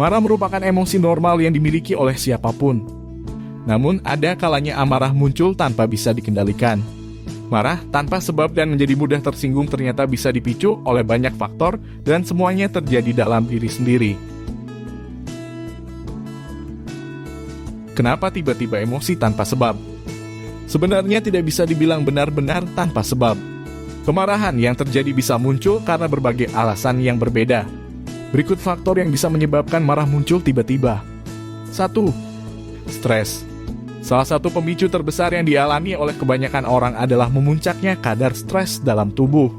Marah merupakan emosi normal yang dimiliki oleh siapapun. Namun, ada kalanya amarah muncul tanpa bisa dikendalikan. Marah tanpa sebab dan menjadi mudah tersinggung ternyata bisa dipicu oleh banyak faktor dan semuanya terjadi dalam diri sendiri. Kenapa tiba-tiba emosi tanpa sebab? Sebenarnya tidak bisa dibilang benar-benar tanpa sebab. Kemarahan yang terjadi bisa muncul karena berbagai alasan yang berbeda. Berikut faktor yang bisa menyebabkan marah muncul tiba-tiba. 1. Stres. Salah satu pemicu terbesar yang dialami oleh kebanyakan orang adalah memuncaknya kadar stres dalam tubuh.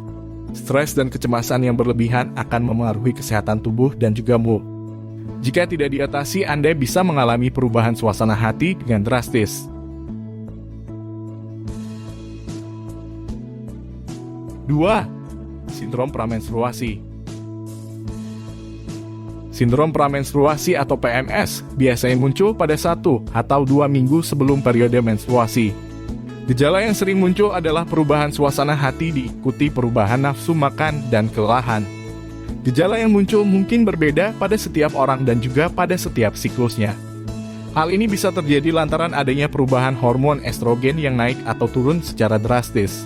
Stres dan kecemasan yang berlebihan akan memengaruhi kesehatan tubuh dan juga mood. Jika tidak diatasi, Anda bisa mengalami perubahan suasana hati dengan drastis. 2. Sindrom pramenstruasi. Sindrom pramenstruasi atau PMS biasanya muncul pada 1 atau 2 minggu sebelum periode menstruasi. Gejala yang sering muncul adalah perubahan suasana hati diikuti perubahan nafsu makan dan kelelahan. Gejala yang muncul mungkin berbeda pada setiap orang dan juga pada setiap siklusnya. Hal ini bisa terjadi lantaran adanya perubahan hormon estrogen yang naik atau turun secara drastis.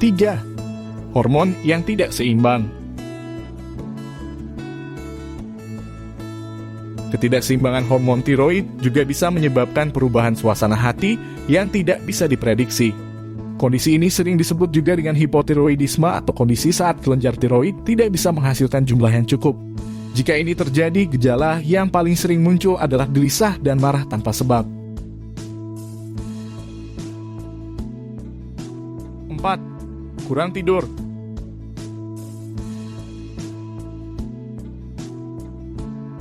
3. Hormon yang tidak seimbang. Ketidakseimbangan hormon tiroid juga bisa menyebabkan perubahan suasana hati yang tidak bisa diprediksi. Kondisi ini sering disebut juga dengan hipotiroidisme atau kondisi saat kelenjar tiroid tidak bisa menghasilkan jumlah yang cukup. Jika ini terjadi, gejala yang paling sering muncul adalah gelisah dan marah tanpa sebab. 4. Kurang tidur.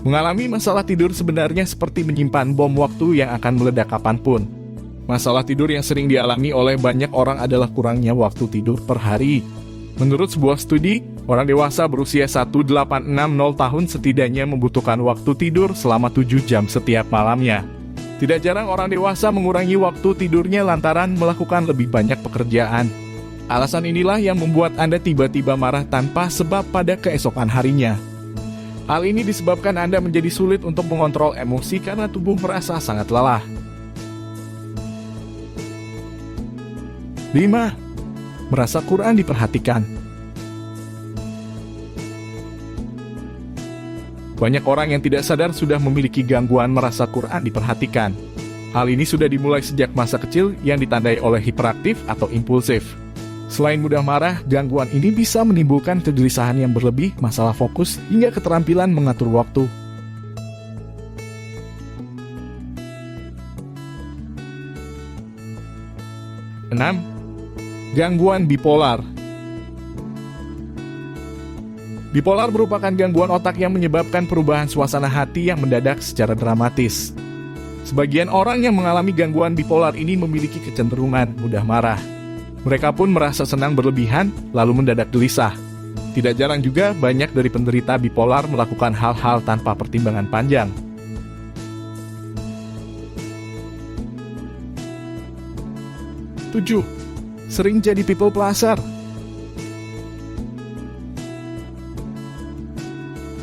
Mengalami masalah tidur sebenarnya seperti menyimpan bom waktu yang akan meledak kapanpun. Masalah tidur yang sering dialami oleh banyak orang adalah kurangnya waktu tidur per hari. Menurut sebuah studi, orang dewasa berusia 1860 tahun setidaknya membutuhkan waktu tidur selama 7 jam setiap malamnya. Tidak jarang orang dewasa mengurangi waktu tidurnya lantaran melakukan lebih banyak pekerjaan. Alasan inilah yang membuat Anda tiba-tiba marah tanpa sebab pada keesokan harinya. Hal ini disebabkan Anda menjadi sulit untuk mengontrol emosi karena tubuh merasa sangat lelah. 5. Merasa kurang diperhatikan. Banyak orang yang tidak sadar sudah memiliki gangguan merasa kurang diperhatikan. Hal ini sudah dimulai sejak masa kecil yang ditandai oleh hiperaktif atau impulsif. Selain mudah marah, gangguan ini bisa menimbulkan kegelisahan yang berlebih, masalah fokus, hingga keterampilan mengatur waktu. 6. Gangguan bipolar. Bipolar merupakan gangguan otak yang menyebabkan perubahan suasana hati yang mendadak secara dramatis. Sebagian orang yang mengalami gangguan bipolar ini memiliki kecenderungan mudah marah. Mereka pun merasa senang berlebihan, lalu mendadak gelisah. Tidak jarang juga banyak dari penderita bipolar melakukan hal-hal tanpa pertimbangan panjang. 7. Sering jadi people pleaser.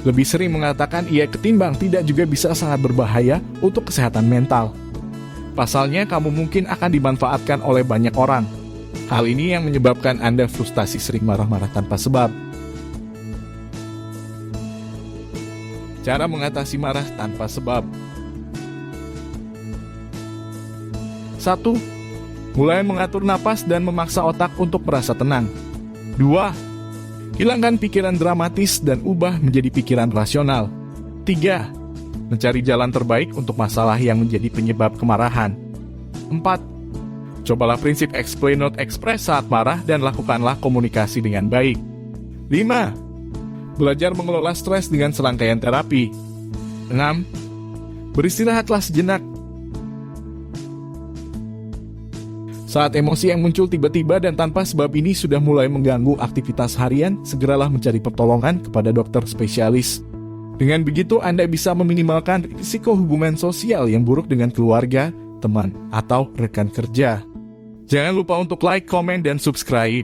Lebih sering mengatakan iya ketimbang tidak juga bisa sangat berbahaya untuk kesehatan mental. Pasalnya, kamu mungkin akan dimanfaatkan oleh banyak orang. Hal ini yang menyebabkan Anda frustasi sering marah-marah tanpa sebab. Cara mengatasi marah tanpa sebab. 1. Mulai mengatur napas dan memaksa otak untuk merasa tenang. 2. Hilangkan pikiran dramatis dan ubah menjadi pikiran rasional. 3. Mencari jalan terbaik untuk masalah yang menjadi penyebab kemarahan. 4. Cobalah prinsip explain not express saat marah dan lakukanlah komunikasi dengan baik. 5. Belajar mengelola stres dengan serangkaian terapi. 6. Beristirahatlah sejenak. Saat emosi yang muncul tiba-tiba dan tanpa sebab ini sudah mulai mengganggu aktivitas harian, segeralah mencari pertolongan kepada dokter spesialis. Dengan begitu, Anda bisa meminimalkan risiko hubungan sosial yang buruk dengan keluarga, teman, atau rekan kerja. Jangan lupa untuk like, komen, dan subscribe.